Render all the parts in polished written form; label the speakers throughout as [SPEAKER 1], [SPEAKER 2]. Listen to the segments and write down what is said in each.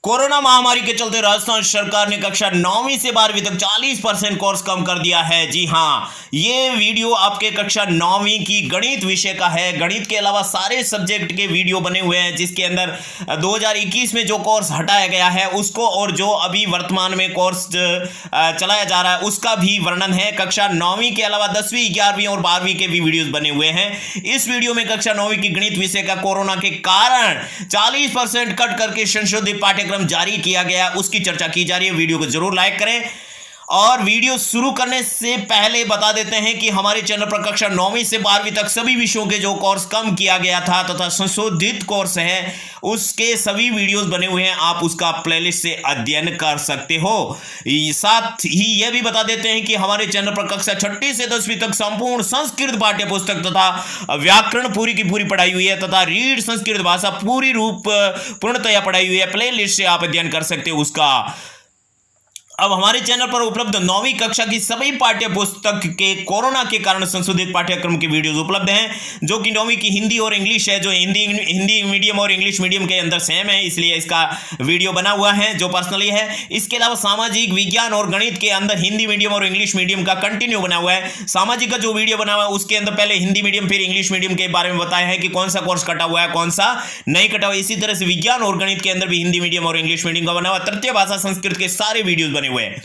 [SPEAKER 1] Corona महामारी के चलते राजस्थान सरकार ने कक्षा 9वीं से 12वीं तक 40% कोर्स कम कर दिया है। जी हाँ, ये वीडियो आपके कक्षा 9वीं की गणित विषय का है। गणित के अलावा सारे सब्जेक्ट के वीडियो बने हुए हैं, जिसके अंदर 2021 में जो कोर्स हटाया गया है उसको और जो अभी वर्तमान में कोर्स चलाया जा रहा है उसका भी वर्णन है। कक्षा 9वीं के अलावा 10वीं, 11वीं और 12वीं के भी वीडियोस बने हुए हैं। इस वीडियो में कक्षा 9वीं की गणित विषय का कोरोना के कारण 40% कट करके संशोधित पाठ्यक्रम जारी किया गया, उसकी चर्चा की जा रही है। वीडियो को जरूर लाइक करें। और वीडियो शुरू करने से पहले बता देते हैं कि हमारे चैनल पर कक्षा 9वीं से 12वीं तक सभी विषयों के जो कोर्स कम किया गया था तथा संशोधित कोर्स है उसके सभी वीडियोस बने हुए हैं, आप उसका प्लेलिस्ट से अध्ययन कर सकते हो। साथ ही यह भी बता देते हैं कि हमारे चैनल पर कक्षा 6ठी से 10वीं तक संपूर्ण संस्कृत पाठ्य पुस्तक तथा व्याकरण पूरी की पूरी पढ़ाई हुई है तथा रीड संस्कृत भाषा पूरी रूप पूर्णतया पढ़ाई हुई है। प्लेलिस्ट से आप अध्ययन कर सकते हो उसका। अब हमारे चैनल पर उपलब्ध 9वीं कक्षा की सभी पाठ्य पुस्तक के कोरोना के कारण संशोधित पाठ्यक्रम की वीडियोस उपलब्ध हैं, जो कि 9वीं की हिंदी और इंग्लिश है, जो हिंदी मीडियम और इंग्लिश मीडियम के अंदर सेम है, इसलिए इसका वीडियो बना हुआ है जो पर्सनली है। इसके अलावा सामाजिक विज्ञान और गणित के अंदर हिंदी मीडियम और इंग्लिश मीडियम का कंटिन्यू बना हुआ है। सामाजिक का जो वीडियो बना हुआ है उसके अंदर पहले हिंदी मीडियम फिर इंग्लिश मीडियम के बारे में बताया है कि कौन सा कोर्स कटा हुआ है कौन सा नहीं कटा हुआ। इसी तरह से विज्ञान और गणित के अंदर भी हिंदी मीडियम और इंग्लिश मीडियम का बना हुआ, तृतीय भाषा संस्कृत के सारे वीडियोस बने हुए हैं।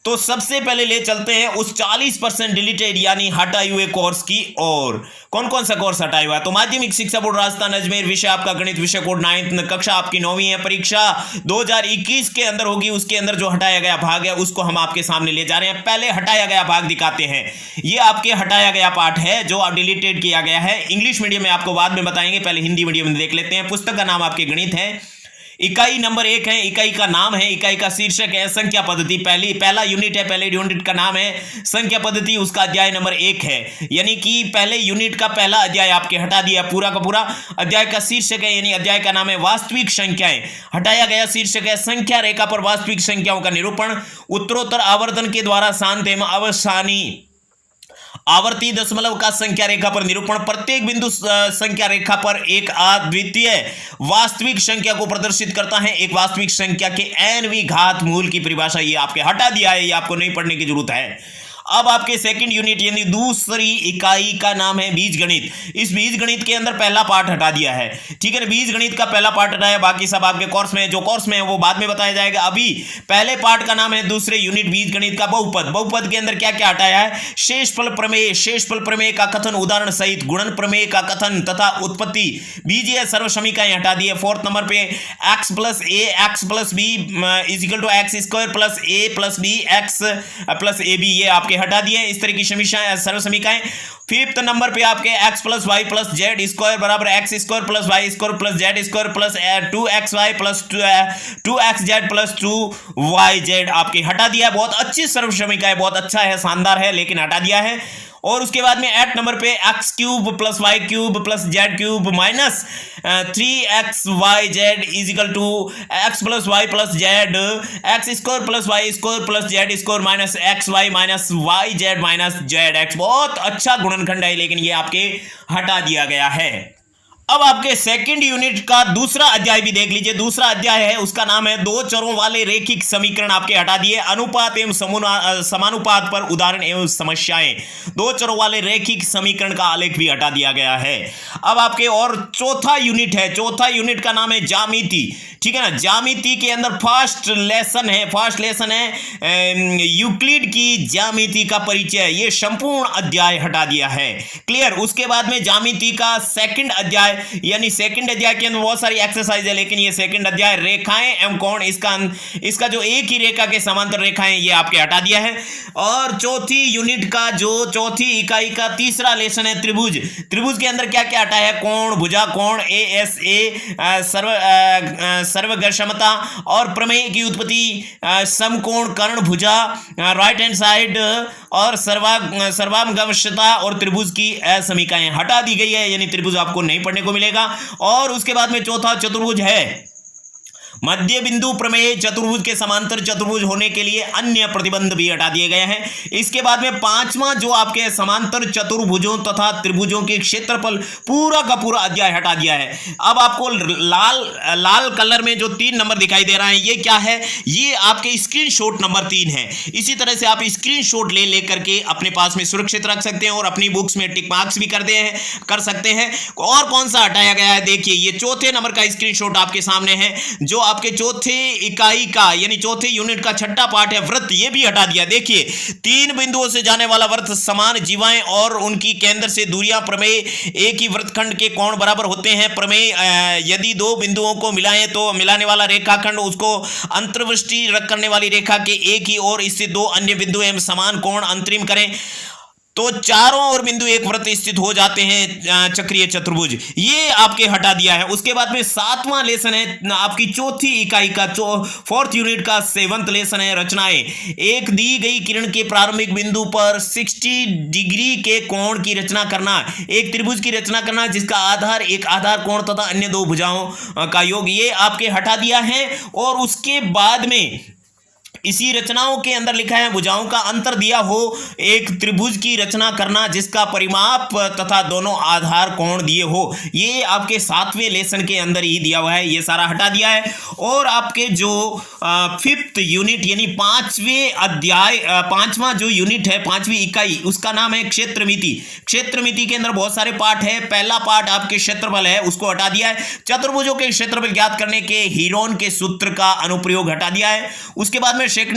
[SPEAKER 1] तो सबसे पहले ले चलते हैं उस 40% डिलीटेड यानी हटाए हुए कोर्स की ओर। कौन कौन सा कोर्स हटाया हुआ है? तो माध्यमिक शिक्षा बोर्ड राजस्थान अजमेर, विषय आपका गणित, विषय कोड 9th, कक्षा आपकी 9वीं है। परीक्षा 2021 के अंदर होगी, उसके अंदर जो हटाया गया भाग है उसको हम आपके सामने ले जा रहे हैं। पहले हटाया गया भाग दिखाते हैं। ये आपके हटाया गया पार्ट है जो डिलीटेड किया गया है। इंग्लिश मीडियम में आपको बाद में बताएंगे, पहले हिंदी मीडियम में देख लेते हैं। पुस्तक का नाम आपके गणित है। इकाई नंबर 1 है, इकाई का नाम है, इकाई का शीर्षक है संख्या पद्धति। पहला यूनिट है, पहले यूनिट का नाम है संख्या पद्धति, उसका अध्याय नंबर 1 है। यानी कि पहले यूनिट का पहला अध्याय आपके हटा दिया पूरा का पूरा। अध्याय का शीर्षक है यानी अध्याय का नाम है वास्तविक संख्याएं। हटाया गया शीर्षक है संख्या रेखा पर वास्तविक संख्याओं का निरूपण, उत्तरोत्तर आवर्तन के द्वारा शांत एवं अवसानी आवर्ती दशमलव का संख्या रेखा पर निरूपण, प्रत्येक बिंदु संख्या रेखा पर एक अद्वितीय वास्तविक संख्या को प्रदर्शित करता है। एक वास्तविक संख्या के nवीं घात मूल की परिभाषा ये आपके हटा दिया है, ये आपको नहीं पढ़ने की जरूरत है। अब आपके सेकंड यूनिट यानी दूसरी इकाई का नाम है बीजगणित। इस बीजगणित के अंदर पहला पार्ट हटा दिया है, ठीक है ना। बीजगणित का पहला पार्ट हटाया, बाकी सब आपके कोर्स में जो कोर्स में है वो बाद में बताया जाएगा। अभी पहले पार्ट का नाम है दूसरे यूनिट बीजगणित का बहुपद। बहुपद के अंदर क्या क्या हटाया है? शेषफल प्रमेय, शेषफल प्रमेय का कथन उदाहरण सहित, गुणन प्रमेय का कथन तथा उत्पत्ति, बीजीय सर्वसमीकरण हटा दिए। 4th नंबर पे x plus a x plus b equal to x square plus a plus b x plus a b, ये आपके हटा दिए इस तरह की सर्व समीकरण। 5th नंबर पे आपके x plus y plus z square बराबर x square plus y square plus z square plus 2xy plus 2xz plus 2yz आपके हटा दिया। बहुत अच्छी सर्व समीकरण है, बहुत अच्छा है, शानदार है, लेकिन हटा दिया है। और उसके बाद में 8 नंबर पे x cube plus y cube plus z cube minus 3xyz equal to x plus y plus z, x square plus y square plus z square minus x y minus y z minus z x. बहुत अच्छा गुणनखंड है, लेकिन ये आपके हटा दिया गया है। अब आपके सेकंड यूनिट का दूसरा अध्याय भी देख लीजिए। दूसरा अध्याय है, उसका नाम है दो चरों वाले रैखिक समीकरण आपके हटा दिए। अनुपात एवं समानुपात पर उदाहरण एवं समस्याएं, दो चरों वाले रैखिक समीकरण का आलेख भी हटा दिया गया है। अब आपके और चौथा यूनिट है, चौथा यूनिट का नाम है ज्यामिति, ठीक है ना। ज्यामिति के अंदर फर्स्ट लेसन है यूक्लिड की ज्यामिति का परिचय, ये संपूर्ण अध्याय हटा दिया है। क्लियर। उसके बाद में ज्यामिति का सेकंड अध्याय यानी सेकंड अध्याय के अंदर बहुत सारी एक्सरसाइज है, लेकिन ये सेकंड अध्याय रेखाएं एवं कोण, इसका जो एक ही रेखा के समांतर रेखाएं ये आपके हटा दिया है। और चौथी यूनिट का जो चौथी इकाई का तीसरा लेसन है त्रिभुज। त्रिभुज के अंदर क्या क्या हटा है? कोण, भुजा कोण, सर्वगर्षमता और प्रमेय की उत्पत्ति, समकोण, कर्ण, भुजा, राइट हैंड साइड और सर्वांगवश्यता और त्रिभुज की असमीकरण हटा दी गई है, यानी त्रिभुज आपको नहीं पढ़ने को मिलेगा। और उसके बाद में चौथा चतुर्भुज है, मध्य बिंदु प्रमेय चतुर्भुज के समांतर चतुर्भुज होने के लिए अन्य प्रतिबंध भी हटा दिए गए हैं। इसके बाद में पांचवा जो आपके समांतर चतुर्भुजों तथा त्रिभुजों के क्षेत्रफल पूरा का पूरा अध्याय हटा दिया है। अब आपको लाल कलर में जो 3 नंबर दिखाई दे रहा है ये क्या है, ये आपके स्क्रीनशॉट नंबर 3 है। इसी तरह से आप स्क्रीनशॉट ले लेकर के अपने पास में सुरक्षित रख सकते हैं और अपनी बुक्स में टिक मार्क्स भी कर सकते हैं। और कौन सा हटाया गया है, देखिए ये चौथे नंबर का स्क्रीनशॉट आपके सामने है, जो आपके चौथे इकाई का यानी चौथे यूनिट का छठा पार्ट है वृत्त, ये भी हटा दिया। देखिए 3 बिंदुओं से जाने वाला वृत्त समान जीवाएं और उनकी केंद्र से दूरियां प्रमेय एक ही वृत्तखंड के कोण बराबर होते हैं। प्रमेय यदि 2 बिंदुओं को मिलाएं तो मिलाने वाला रेखाखंड उसको अंतर्वृष्टि करने वाली रेखा के एक ही और इससे 2 अन्य बिंदु एवं समान कोण अंतरिम करें तो चारों ओर बिंदु एक वृत्त स्थित हो जाते हैं चक्रीय चतुर्भुज, ये आपके हटा दिया है। उसके बाद में 7वां लेसन है आपकी चौथी इकाई का 4th यूनिट का 7th लेसन है रचनाएं। एक दी गई किरण के प्रारंभिक बिंदु पर 60 डिग्री के कोण की रचना करना, एक त्रिभुज की रचना करना जिसका आधार एक आधार कोण तथा अन्य 2 भुजाओं का योग, ये आपके हटा दिया है। और उसके बाद में इसी रचनाओं के अंदर लिखा है भुजाओं का अंतर दिया हो, एक त्रिभुज की रचना करना जिसका परिमाप तथा दोनों आधार कोण दिए हो, ये आपके 7वें लेसन के अंदर ही दिया हुआ है, ये सारा हटा दिया है। और आपके जो 5th यूनिट यानी 5वें अध्याय 5वां जो यूनिट है 5वीं इकाई, उसका नाम है क्षेत्रमिति। क्षेत्रमिति के अंदर बहुत सारे पार्ट है। पहला पार्ट आपके क्षेत्रफल है, उसको हटा दिया है। चतुर्भुजों के क्षेत्रफल ज्ञात करने के हीरोन के सूत्र का अनुप्रयोग हटा दिया है। उसके बाद में सेकंड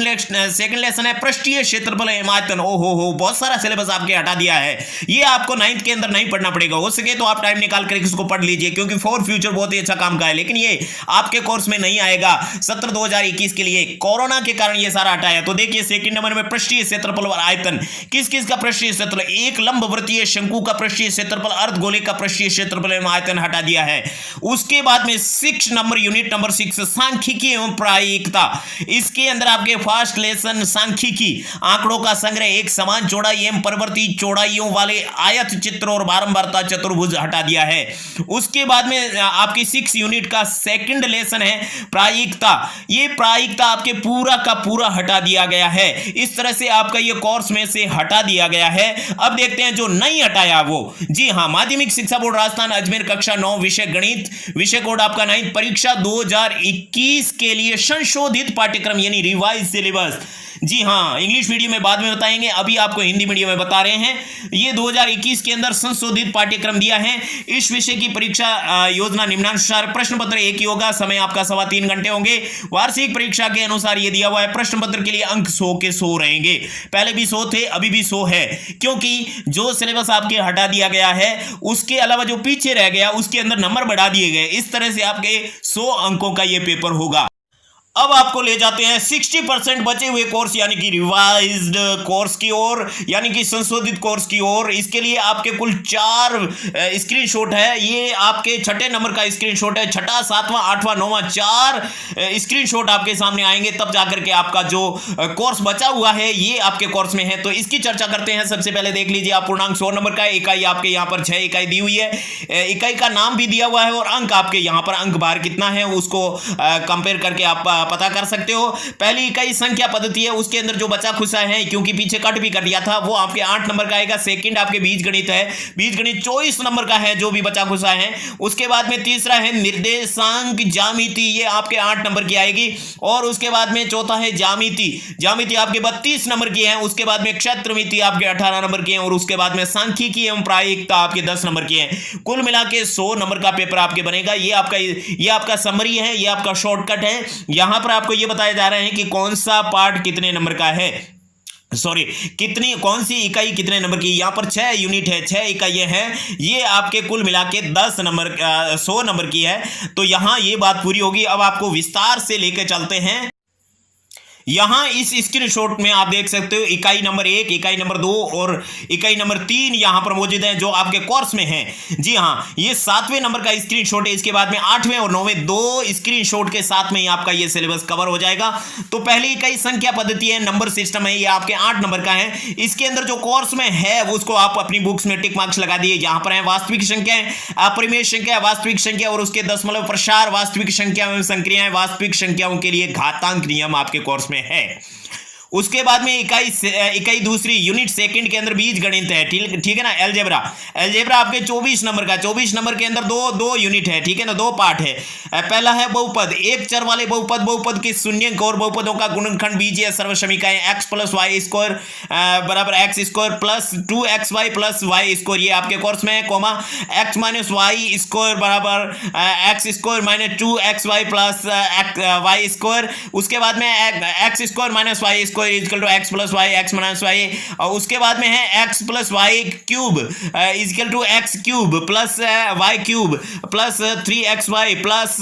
[SPEAKER 1] लेसन है पृष्ठीय क्षेत्रफल एवं आयतन। हो बहुत सारा सिलेबस आपके हटा दिया है, ये आपको 9th के अंदर नहीं पढ़ना पड़ेगा। हो सके तो आप टाइम निकाल कर इसको पढ़ लीजिए, क्योंकि फॉर फ्यूचर बहुत ही अच्छा काम का है, लेकिन ये आपके कोर्स में नहीं आएगा सत्र 2021 के लिए, कोरोना के कारण ये सारा हटाया। तो देखिए सेकंड नंबर में पृष्ठीय क्षेत्रफल और आयतन, किस किस का पृष्ठीय क्षेत्रफल, एक लंबवृत्तीय शंकु का पृष्ठीय क्षेत्रफल, अर्धगोले का पृष्ठीय क्षेत्रफल एवं आयतन हटा दिया है। उसके बाद में 6 नंबर यूनिट नंबर 6 सांख्यिकी एवं प्रायिकता, इसके अंदर आपके फर्स्ट लेसन सांख्यिकी आंकड़ों का संग्रह, एक समान चौड़ाई एवं परिवर्ती चौड़ाइयों वाले आयत चित्र और बारंबारता चतुर्भुज हटा दिया है। उसके बाद में आपकी 6 यूनिट का सेकंड लेसन है प्रायिकता, ये प्रायिकता आपके पूरा का पूरा हटा दिया गया है। इस तरह से आपका ये कोर्स में से हटा दिया गया है। अब देखते हैं जो नहीं हटाया वो, जी हां, माध्यमिक शिक्षा बोर्ड राजस्थान अजमेर कक्षा 9 विषय गणित, विषय कोड आपका 9 परीक्षा 2021 के लिए संशोधित पाठ्यक्रम यानी रिवाइज सिलेबस। जी हां, इंग्लिश मीडियम में बाद में बताएंगे, अभी आपको हिंदी मीडियम में बता रहे हैं। ये 2021 के अंदर संशोधित पाठ्यक्रम दिया है। इस विषय की परीक्षा योजना निम्नानुसार, प्रश्न पत्र एक ही होगा, समय आपका 3.25 घंटे होंगे। वार्षिक परीक्षा के अनुसार ये दिया हुआ है। प्रश्न पत्र के लिए अंक 100 के 100 रहेंगे, पहले भी 100 थे, अभी भी 100 है, क्योंकि जो सिलेबस आपके हटा दिया गया है उसके अलावा जो पीछे रह गया उसके अंदर नंबर बढ़ा दिए गए। इस तरह से आपके 100 अंकों का ये पेपर होगा। अब आपको ले जाते हैं 60% बचे हुए कोर्स यानी कि रिवाइज्ड कोर्स की ओर, यानी कि संशोधित कोर्स की ओर। इसके लिए आपके कुल 4 स्क्रीनशॉट है। ये आपके 6ठे नंबर का स्क्रीनशॉट है, 6ठा 7वां 8वां 9वां 4 स्क्रीनशॉट आपके सामने आएंगे, तब जाकर के आपका जो कोर्स बचा हुआ है ये आपके कोर्स में है। तो इसकी चर्चा करते हैं। सबसे पहले देख लीजिए आप, पूर्णांक 100 नंबर का इकाई आपके यहाँ पर 6 इकाई दी हुई है, इकाई का नाम भी दिया हुआ है और अंक आपके यहाँ पर अंक भार कितना है उसको कंपेयर करके आप पता कर सकते हो। पहली इकाई संख्या पद्धति है, उसके अंदर जो बचा खुचा है, क्योंकि पीछे कट भी कर दिया था, वो आपके 8 नंबर का आएगा। सेकंड आपके बीज गणित है, बीज गणित 24 नंबर का है जो भी बचा खुचा है। उसके बाद में तीसरा है निर्देशांक ज्यामिति, ये आपके 8 नंबर की आएगी। और उसके बाद में चौथा है ज्यामिति, ज्यामिति आपके 32 नंबर की है। उसके बाद में क्षेत्रमिति आपके 18 नंबर की है। और उसके बाद में सांख्यिकी एवं प्रायिकता आपके 10 नंबर की है। कुल मिला के 100 नंबर का पेपर आपके बनेगा। ये आपका समरी है, ये आपका शॉर्टकट है। यहां पर आपको ये बताया जा रहा है कि कौन सा पार्ट कितने नंबर का है, सॉरी कौन सी इकाई कितने नंबर की। यहां पर 6 यूनिट है, 6 इकाइयां हैं, ये आपके कुल मिला के 10 नंबर 100 नंबर की है। तो यहां ये बात पूरी होगी। अब आपको विस्तार से लेकर चलते हैं। यहां इस स्क्रीनशॉट में आप देख सकते हो इकाई नंबर 1, इकाई नंबर 2 और इकाई नंबर 3 यहां पर मौजूद है जो आपके कोर्स में है। जी हां, ये 7वें नंबर का स्क्रीनशॉट है। इसके बाद में 8वें और 9वें 2 स्क्रीनशॉट के साथ में ही आपका ये सिलेबस कवर हो जाएगा। तो पहली इकाई संख्या पद्धति है, नंबर सिस्टम है, ये आपके 8 नंबर का है। इसके अंदर जो कोर्स में है वो उसको आप अपनी बुक्स में टिक मार्क्स लगा दिए। यहां पर है वास्तविक संख्याएं, अपरिमेय संख्या, वास्तविक संख्या और उसके दशमलव प्रसार, वास्तविक संख्या एवं संक्रियाएं, वास्तविक संख्याओं के लिए घातांक नियम आपके कोर्स में है। उसके बाद में इकाई दूसरी यूनिट सेकंड के अंदर बीज गणित है। ठीक है ना। अलजेब्रा आपके 24 नंबर का, 24 नंबर के अंदर दो यूनिट है। ठीक है ना, 2 पार्ट है। पहला है बहुपद, एक चर वाले बहुपद के शून्यक और बहुपदों का गुणनखंड बीजीय सर्वसमीकाएं x + y² बराबर x² plus 2xy plus y², ये आपके कोर्स में है। कोमा x - y² बराबर x² - 2xy प्लस y²। उसके बाद में x² - y² equal to x + y, x - y, और उसके बाद में है x + y³ equal to x³ plus y³ plus 3xy plus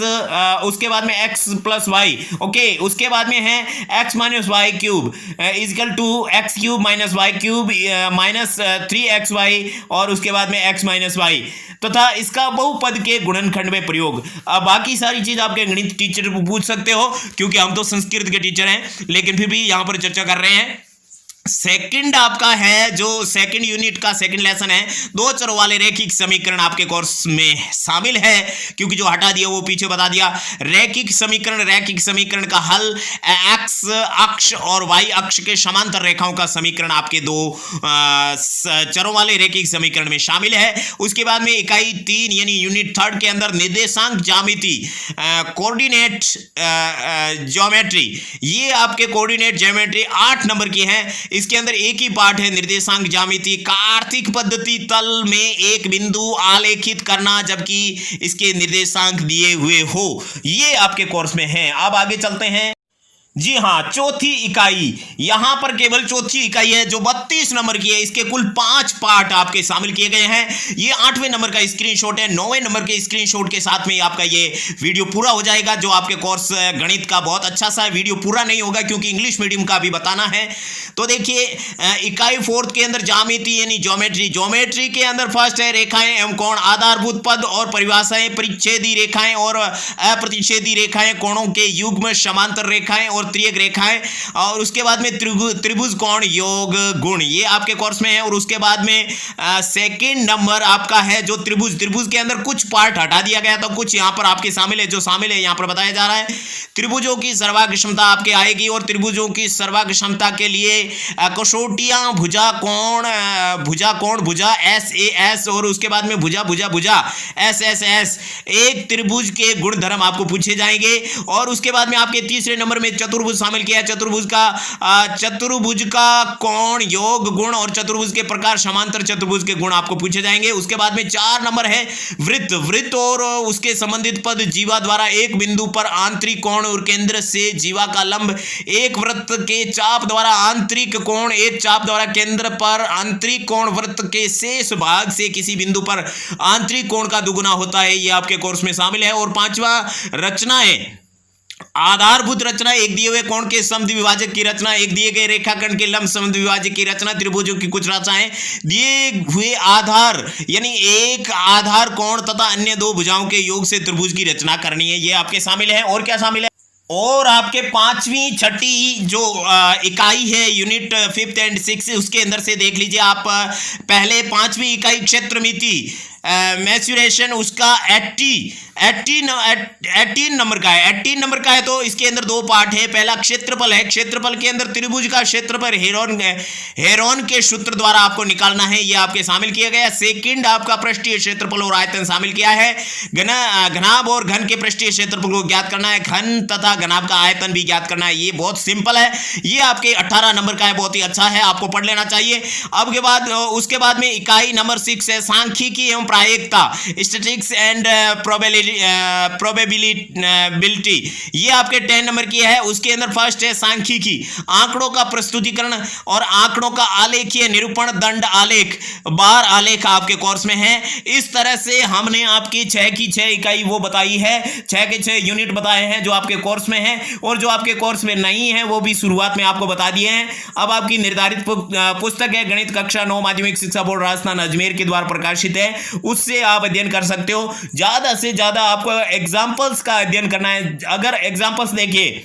[SPEAKER 1] उसके बाद में x + y। ओके, उसके बाद में है x - y³ equal to x³ - y³ minus 3xy और उसके बाद में x - y तथा इसका बहुपद के गुणनखंड में प्रयोग। अब बाकी सारी चीज आपके गणित टीचर पूछ सकते हो क्योंकि हम तो संस्कृत के टीचर हैं, लेकिन फिर भी यहां पर चर्चा कर रहे हैं। सेकंड आपका है जो सेकंड यूनिट का सेकंड लेसन है, 2 चरों वाले रैखिक समीकरण आपके कोर्स में शामिल है, क्योंकि जो हटा दिया वो पीछे बता दिया। रैखिक समीकरण का हल एक्स अक्ष और वाई अक्ष के समांतर रेखाओं का समीकरण आपके 2 चरों वाले रैखिक समीकरण में शामिल है। उसके बाद में इकाई 3 यानी यूनिट 3 के अंदर निर्देशांक ज्यामिति, कोऑर्डिनेट ज्योमेट्री, ये आपके कोऑर्डिनेट ज्योमेट्री 8 नंबर की है। इसके अंदर एक ही पार्ट है निर्देशांक ज्यामिति, कार्तिक पद्धति तल में एक बिंदु आलेखित करना जबकि इसके निर्देशांक दिए हुए हो, ये आपके कोर्स में है। अब आगे चलते हैं। जी हां, चौथी इकाई, यहां पर केवल चौथी इकाई है जो 32 नंबर की है। इसके कुल 5 पार्ट आपके शामिल किए गए हैं। ये 8वें नंबर का स्क्रीनशॉट है। 9वें नंबर के स्क्रीनशॉट के साथ में आपका ये वीडियो पूरा हो जाएगा, जो आपके कोर्स गणित का बहुत अच्छा सा वीडियो पूरा नहीं होगा क्योंकि इंग्लिश मीडियम का भी बताना है। तो देखिए, इकाई 4 के अंदर ज्यामिति यानी ज्योमेट्री के अंदर फर्स्ट है रेखाएं एवं कोण, आधारभूत पद और परिभाषाएं, परिच्छेदी रेखाएं और अप्रतिच्छेदी रेखाएं, कोणों के युग्म, समांतर रेखाएं और त्रियक रेखाएं, और उसके बाद में त्रिभुज, कोण, योग, गुण, ये आपके कोर्स में है। और उसके बाद में सेकंड नंबर आपका है जो त्रिभुज के अंदर कुछ पार्ट हटा दिया गया तो कुछ यहां पर आपके शामिल है, जो शामिल है यहां पर बताया जा रहा है। त्रिभुजों की सर्वांग क्षमता आपके आएगी और त्रिभुजों की सर्वांग क्षमता के लिए कसौटियां, भुजा कोण, भुजा SAS और उसके बाद में भुजा SSS, एक त्रिभुज के गुणधर्म आपको पूछे जाएंगे। और उसके बाद में आपके तीसरे नंबर में चतुर्भुज शामिल किया है। चतुर्भुज का कोण, योग, गुण और चतुर्भुज के प्रकार, समांतर चतुर्भुज के गुण आपको पूछे जाएंगे। उसके बाद में 4 नंबर है वृत्त और उसके संबंधित पद, जीवा द्वारा एक बिंदु पर आंतरिक कोण और केंद्र से जीवा का लंब, एक वृत्त के चाप द्वारा आंतरिक कोण, एक चाप द्वारा केंद्र पर आंतरिक कोण, वृत्त के शेष भाग से किसी बिंदु पर आंतरिक कोण का दुगुना होता है, ये आपके कोर्स में शामिल है। और 5वां रचनाएं, आधारभूत रचना, एक दिए हुए कोण के समद्विभाजक की रचना, एक दिए गए रेखाखंड के लंब समद्विभाजक की रचना, त्रिभुजों की कुछ रचनाएं, दिए हुए आधार यानी एक आधार कोण तथा अन्य 2 भुजाओं के योग से त्रिभुज की रचना करनी है, ये आपके शामिल है। और क्या शामिल है? और आपके 5वीं 6ठी जो इकाई है यूनिट 5th एंड 6th, उसके अंदर से देख लीजिए आप। पहले 5वीं इकाई क्षेत्रमिति, मैच्योरेशन, उसका 18 नंबर का है। 18 नंबर का है तो इसके अंदर 2 पार्ट है। पहला क्षेत्रफल है, क्षेत्रफल के अंदर त्रिभुज का क्षेत्रफल हेरोन के सूत्र द्वारा आपको निकालना है, ये आपके शामिल किया गया। सेकंड आपका पृष्ठीय क्षेत्रफल और आयतन शामिल किया है। घनाभ और घन के पृष्ठीय क्षेत्रफल को ज्ञात करना है, घन तथा घनाभ का आयतन भी ज्ञात करना है, ये बहुत सिंपल है। ये आपके 18 नंबर का है, बहुत ही अच्छा है, आपको पढ़ लेना चाहिए। अब के बाद उसके बाद में इकाई नंबर 6 है सांख्यिकी एवं प्रायिकता, स्टैटिस्टिक्स एंड प्रोबेबिलिटी, ये आपके 10 नंबर की है। उसके अंदर फर्स्ट है सांख्यिकी, आंकड़ों का प्रस्तुतिकरण और आंकड़ों का आलेखीय निरूपण, दंड आलेख, बार आलेख आपके कोर्स में है। इस तरह से हमने आपकी 6 की 6 इकाई वो बताई है, 6 के 6 यूनिट बताए हैं जो आपके कोर्स में है, और जो आपके कोर्स में नहीं है वो भी शुरुआत में आपको बता दिए हैं। अब आपकी निर्धारित पुस्तक है गणित कक्षा 9 माध्यमिक शिक्षा बोर्ड राजस्थान अजमेर के द्वारा प्रकाशित है, उससे आप अध्ययन कर सकते हो। ज्यादा से ज्यादा आपको एग्जाम्पल्स का अध्ययन करना है। अगर एग्जाम्पल्स देखिए,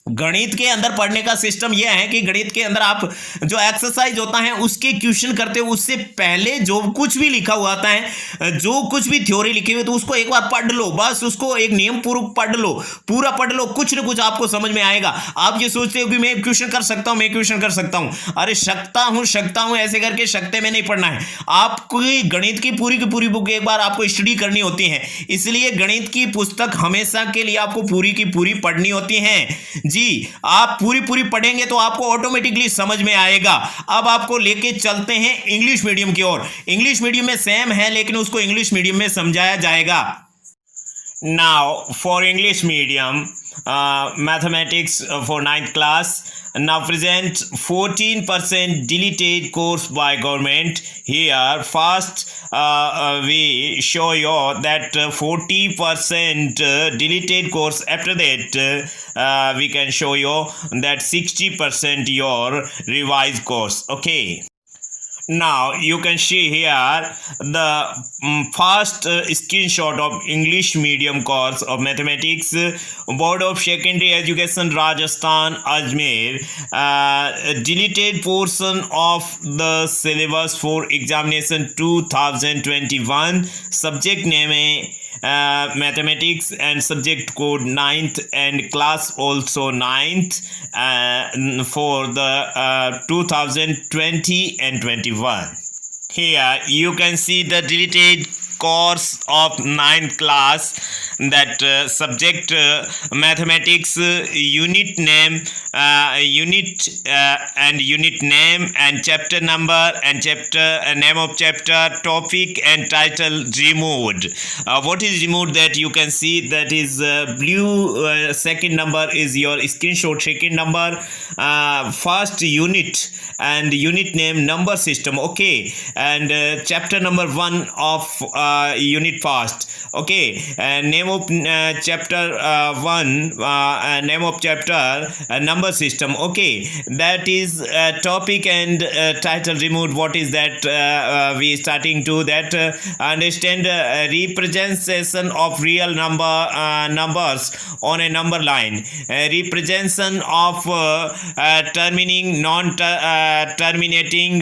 [SPEAKER 1] गणित के अंदर पढ़ने का सिस्टम यह है कि गणित के अंदर आप जो एक्सरसाइज होता है उसके क्वेश्चन करते हो, उससे पहले जो कुछ भी लिखा हुआ आता है, जो कुछ भी थ्योरी लिखी हुई, तो उसको एक बार पढ़ लो, बस उसको एक नियम पूर्वक पढ़ लो, पूरा पढ़ लो, कुछ ना कुछ आपको समझ में आएगा। आप ये सोचते हो कि मैं क्वेश्चन कर सकता हूं, मैं क्वेश्चन कर सकता हूं, अरे सकता हूं ऐसे करके सकते में नहीं पढ़ना है। आपको गणित की पूरी बुक एक बार आपको स्टडी करनी होती है, इसलिए गणित की पुस्तक हमेशा के लिए आपको पूरी की पूरी पढ़नी होती है जी। आप पूरी पढ़ेंगे तो आपको ऑटोमेटिकली समझ में आएगा। अब आपको लेके चलते हैं इंग्लिश मीडियम की ओर। इंग्लिश मीडियम में सेम है लेकिन उसको इंग्लिश मीडियम में समझाया जाएगा। Now for English medium mathematics for 9th class now present 14% deleted course by government. Here first we show you that 40% deleted course. After that we can show you that 60% your revised course. Okay, now you can see here the first screenshot of English medium course of mathematics, Board of Secondary Education Rajasthan Ajmer, deleted portion of the syllabus for examination 2021, subject name mathematics and subject code 9th and class also 9th for the 2020 and 21. Here you can see the deleted course of 9th class, that subject mathematics, unit name, unit and unit name and chapter number and chapter name of chapter, topic and title removed. What is removed, that you can see, that is blue. Second number is your screenshot, second number, first unit and unit name number system. Okay, and chapter number 1 of unit first. Okay, name of chapter 1, name of chapter, number system. Okay, that is topic and title removed. What is that? We starting to that understand representation of real numbers on a number line, representation of terminating non-terminating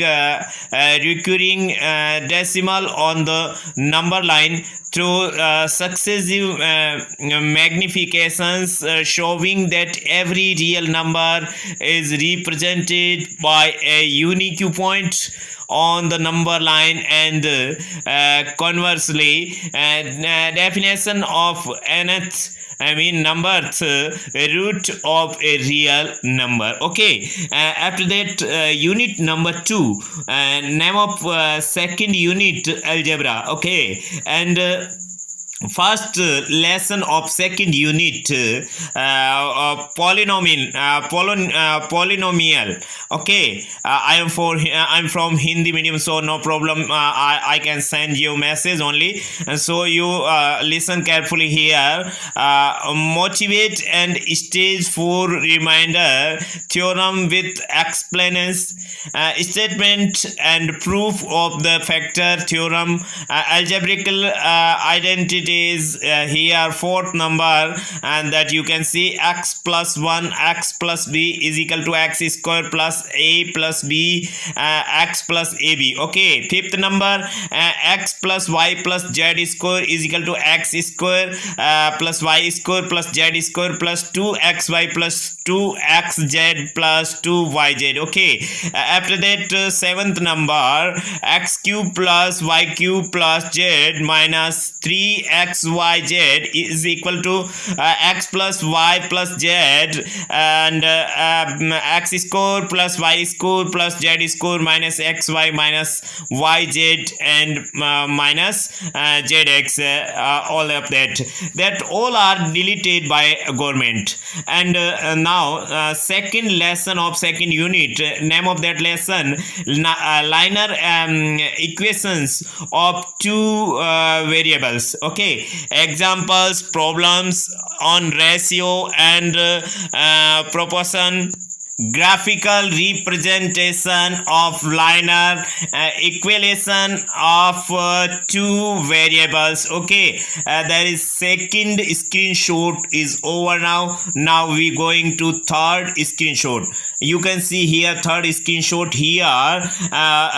[SPEAKER 1] recurring decimal on the number line through successive magnifications, showing that every real number is represented by a unique point on the number line, and conversely definition of nth, numberth root of a real number. Okay, after that unit number 2, name of second unit algebra. Okay, and first lesson of second unit polynomial. Okay, I'm from Hindi medium, so no problem, I can send you message only, and so you listen carefully here. Motivate and stage 4 reminder, theorem with explanations, statement and proof of the factor theorem, algebraical identities. Here fourth number, and that you can see x plus 1 x plus b is equal to x square plus a plus b x plus ab. Okay, fifth number, x plus y plus z square is equal to x square plus y square plus z square plus 2xy plus 2xz plus 2yz. Okay, after that seventh number, x cube plus y cube plus z minus 3 x y z is equal to x plus y plus z, and x square plus y square plus z square minus x y minus y z and minus zx, all of that all are deleted by government. And now second lesson of second unit, name of that lesson, linear equations of two variables. Okay, examples, problems on ratio and proportion, graphical representation of linear equation of two variables. Okay, there is second screenshot is over. Now we going to third screenshot. You can see here third screenshot here.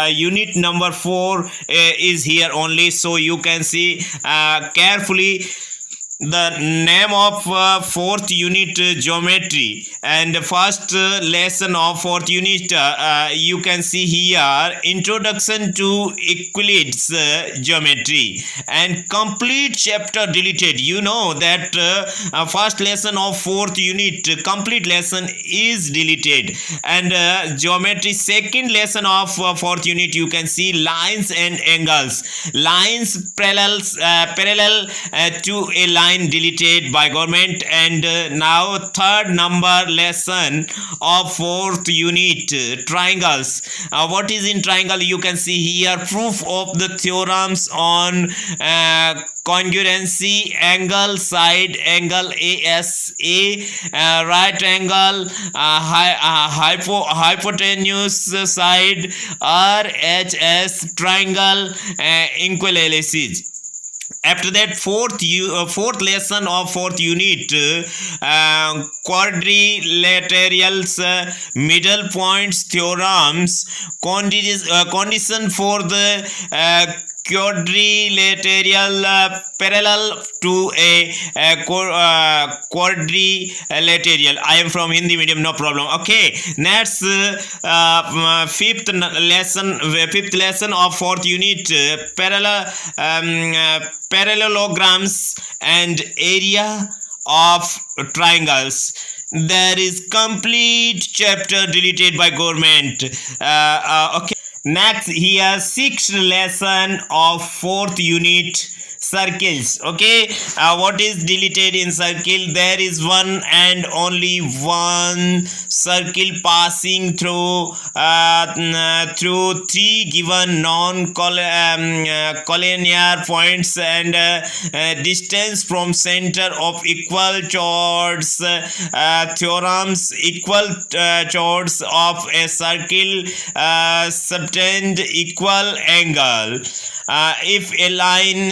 [SPEAKER 1] Unit number 4 is here only, so you can see carefully the name of fourth unit, geometry, and first lesson of fourth unit, you can see here introduction to Euclid's geometry, and complete chapter deleted. You know that first lesson of fourth unit, complete lesson is deleted, and geometry second lesson of fourth unit, you can see lines and angles, lines parallel to a line deleted by government. And now third number lesson of fourth unit, triangles. What is in triangle? You can see here proof of the theorems on congruency, angle, side angle ASA, right angle, hypotenuse side RHS, triangle equilateral. After that, fourth lesson of fourth unit, quadrilaterals, middle points theorems, condition for the quadrilateral parallel to a quadrilateral. I am from Hindi medium, no problem. Okay, next fifth lesson of fourth unit, parallelograms and area of triangles. There is complete chapter deleted by government. Okay, next here sixth lesson of fourth unit, circles. Okay, what is deleted in circle? There is one and only one circle passing through three given non-collinear points, and distance from center of equal chords, theorems, equal chords of a circle subtend equal angle. If a line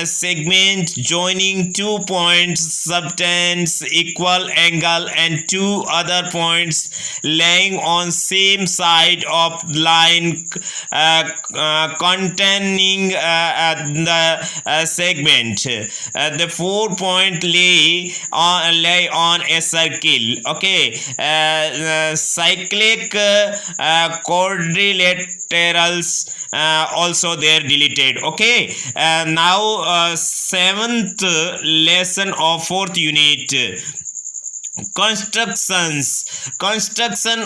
[SPEAKER 1] segment joining 2 points subtends equal angle, and 2 other points lying on same side of line containing the segment, the 4 point lay on a circle. Okay, cyclic quadrilaterals also they are deleted. Okay, now seventh lesson of fourth unit, construction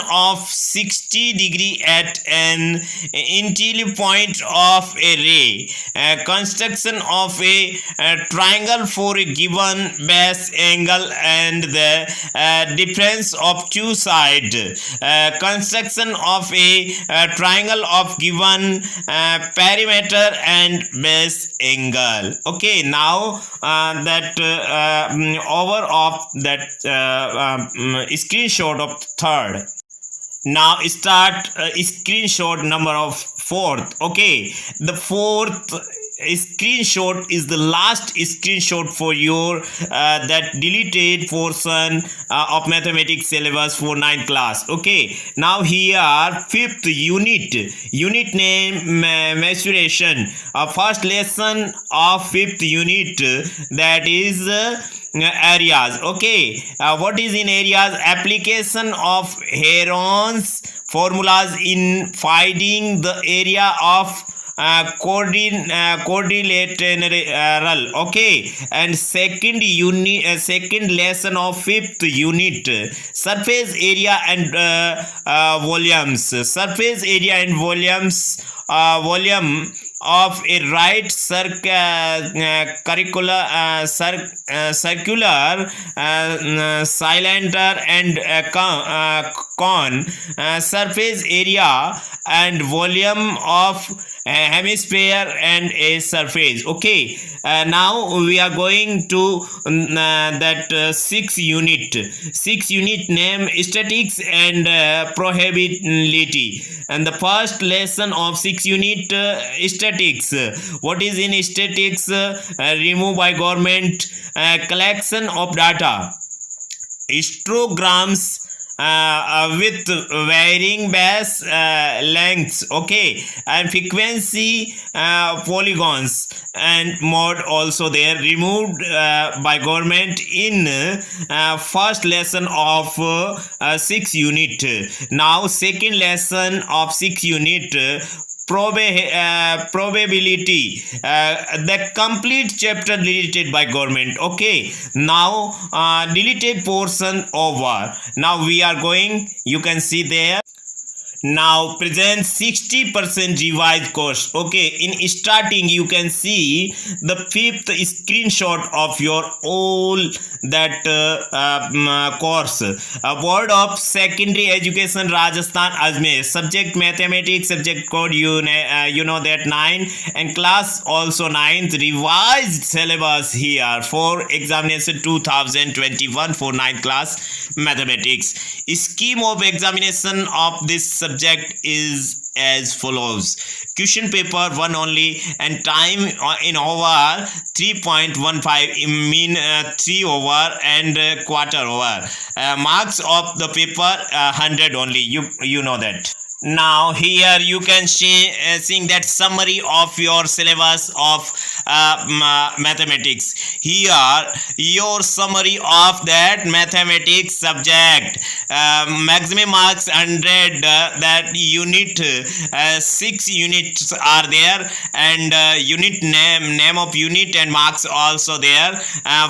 [SPEAKER 1] of 60 degree at an interior point of a ray, construction of a triangle for a given base angle and the difference of two sides, construction of a triangle of given perimeter and base angle. Okay, now that over of that screenshot of third. Now start screenshot number of fourth. Okay, the fourth screenshot is the last screenshot for your that deleted portion of mathematics syllabus for 9th class. Okay, now here fifth unit name, mensuration, first lesson of fifth unit, that is areas. Okay, what is in areas? Application of Heron's formulas in finding the area of quadrilateral. Okay, and second lesson of fifth unit, surface area and volumes. Surface area and volumes, volume of a right circular cylinder and cone, surface area and volume of hemisphere and a surface. Okay, now we are going to that six unit name statics and probability. And the first lesson of 6 unit, statics. What is in statics? Removed by government, collection of data, histograms with varying base lengths, okay, and frequency, polygons and mode also there, removed by government in first lesson of 6 unit. Now second lesson of 6 unit, probability, the complete chapter deleted by government. Okay, now deleted portion over. Now we are going, you can see there. Now present 60% revised course. Okay, in starting you can see the fifth screenshot of your all that course. Board of Secondary Education Rajasthan Ajmer, subject mathematics, subject code you know that 9, and class also 9th, revised syllabus here for examination 2021 for 9th class mathematics. Scheme of examination of this subject is as follows. Question paper 1 only, and time in over 3.15, mean 3 over and quarter over. Marks of the paper 100 only, you know that. Now here you can see seeing that summary of your syllabus of mathematics. Here your summary of that mathematics subject, maximum marks 100, that unit 6 units are there, and unit name of unit and marks also there.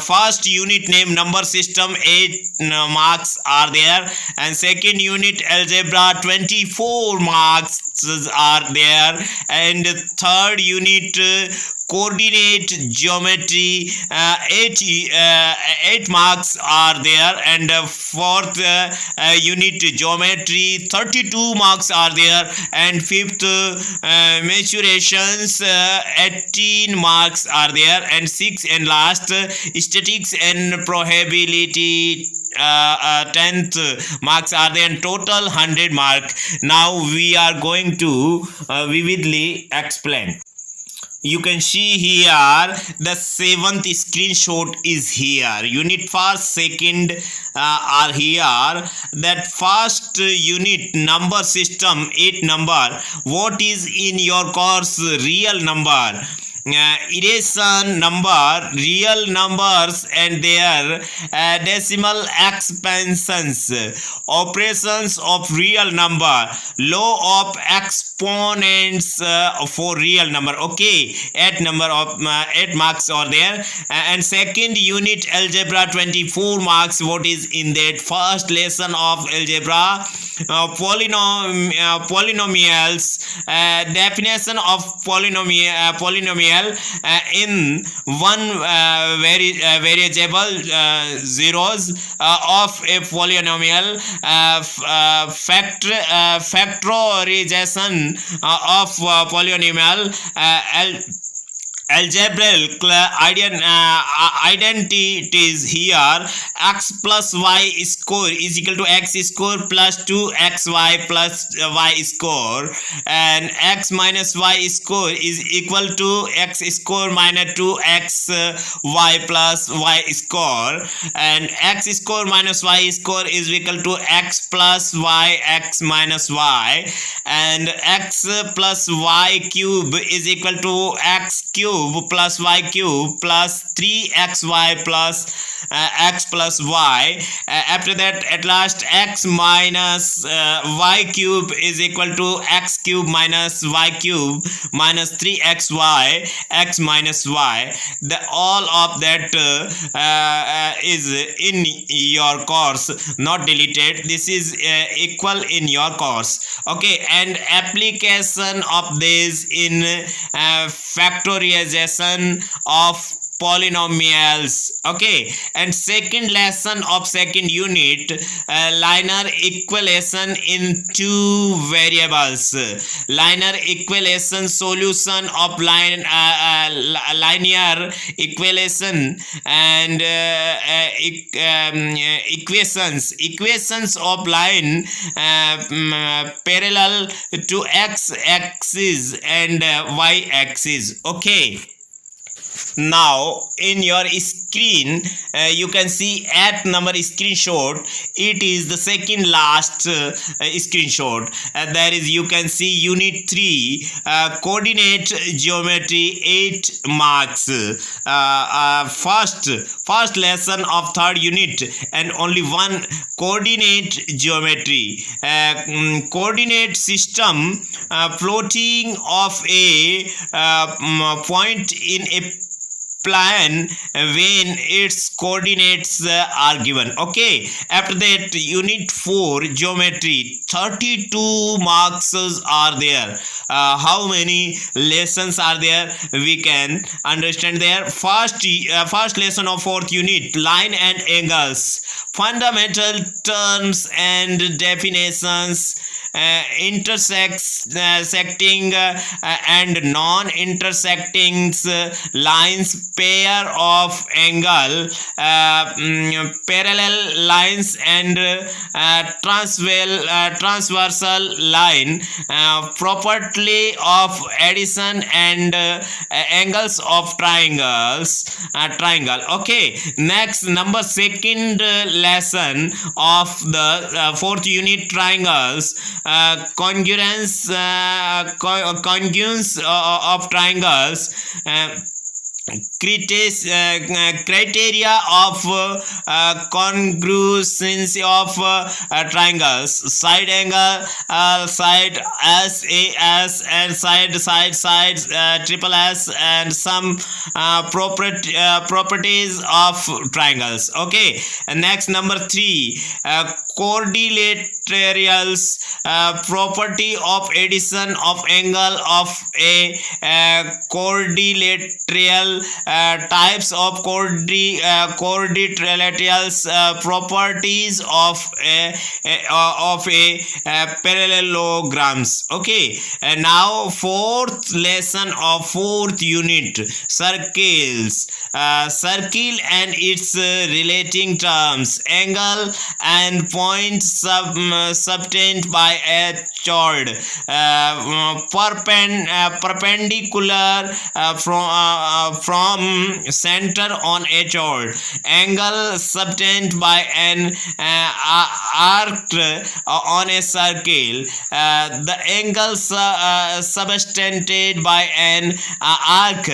[SPEAKER 1] First unit name number system 8 marks are there, and second unit algebra 24 marks are there, and third unit coordinate geometry 8 marks are there, and fourth unit geometry 32 marks are there, and fifth mensurations 18 marks are there, and sixth and last statistics and probability 10th marks are there, and total 100 mark. Now we are going to vividly explain. You can see here the 7th screenshot is here. Unit first, second are here. That first unit number system 8 number. What is in your course real number? Irration number, real numbers and their decimal expansions, operations of real number, law of exponents for real number. Okay, 8 number of 8 marks are there, and second unit algebra 24 marks. What is in that first lesson of algebra? Polynomials, definition of polynomial in one variable zeros of a polynomial, factorization of polynomial, algebraic identities here. X plus y score is equal to x score plus 2xy plus y score, and x minus y score is equal to x score minus 2xy plus y score, and x score minus y score is equal to x plus y x minus y, and x plus y cube is equal to x cube cube plus y cube plus 3xy plus x plus y. After that, at last, x minus y cube is equal to x cube minus y cube minus 3xy x minus y. All of that is in your course, not deleted. This is equal in your course. Okay, and application of this in factorization of polynomials. Okay, and second lesson of second unit, linear equation in two variables. Linear equation, solution of linear equation and equations of line parallel to x axis and y axis. Okay, now in your screen you can see at number screenshot. It is the second last screenshot. There is, you can see unit 3 coordinate geometry, 8 marks. First lesson of third unit, and only one coordinate geometry. Coordinate system, plotting of a point in a plan when its coordinates are given. Okay, after that, unit 4 geometry, 32 marks are there. How many lessons are there? We can understand there. First lesson of fourth unit, line and angles, fundamental terms and definitions, intersecting and non-intersecting lines, pair of angle, parallel lines and transversal line, property of addition and angles of triangle. Okay, next, number second lesson of the fourth unit, triangles, congruence of triangles, criteria of congruency of triangles, side angle, side SAS and side triple S, and some properties of triangles. Okay, and next, number 3 quadrilaterals, property of addition of angle of a quadrilateral, types of quadrilaterals, properties of a parallelograms. Okay, and now fourth lesson of fourth unit, circles, circle and its relating terms, angle and point subtended by a chord, perpendicular from center on a chord, angle subtended by an arc on a circle, the angle subtended by an arc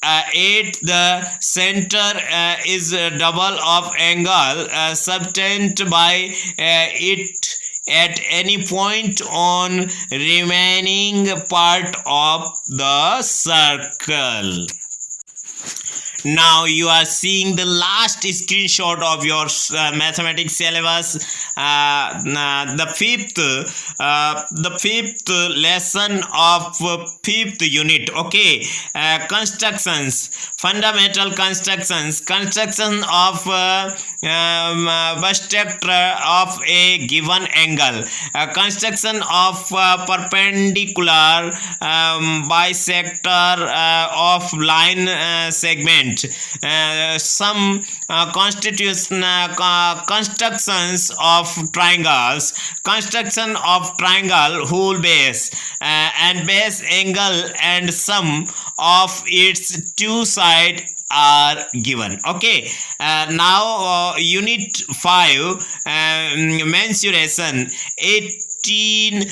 [SPEAKER 1] at the center is double of angle subtended by it at any point on remaining part of the circle. Now you are seeing the last screenshot of your mathematics syllabus, the fifth lesson of fifth unit. Okay, constructions, fundamental constructions, construction of bisector of a given angle, construction of perpendicular bisector of line segment, some constructions of triangles, construction of triangle whole base and base angle, and sum of its two sides are given. Okay, now unit 5 mensuration, 18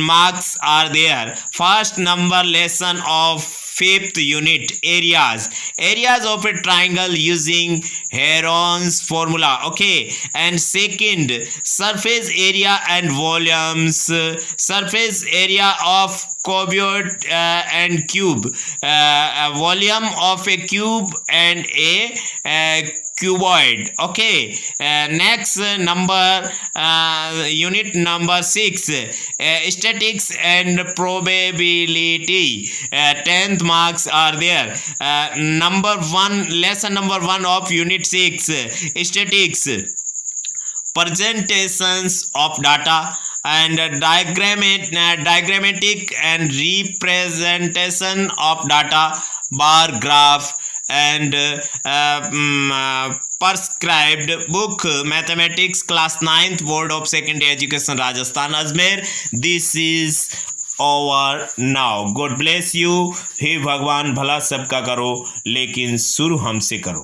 [SPEAKER 1] marks are there. First number lesson of Fifth unit, areas of a triangle using Heron's formula. Okay, and second, surface area and volumes. Surface area of cuboid and cube, volume of a cube and a cuboid. Okay, next unit number 6, statistics and probability. 10th marks are there. Lesson number 1 of unit 6, statistics, presentations of data and diagrammatic and representation of data, bar graph and prescribed book, mathematics, class 9th, board of secondary education, Rajasthan, Ajmer. This is over now. God bless you. हे भगवान भला सबका करो, लेकिन शुरू हमसे करो.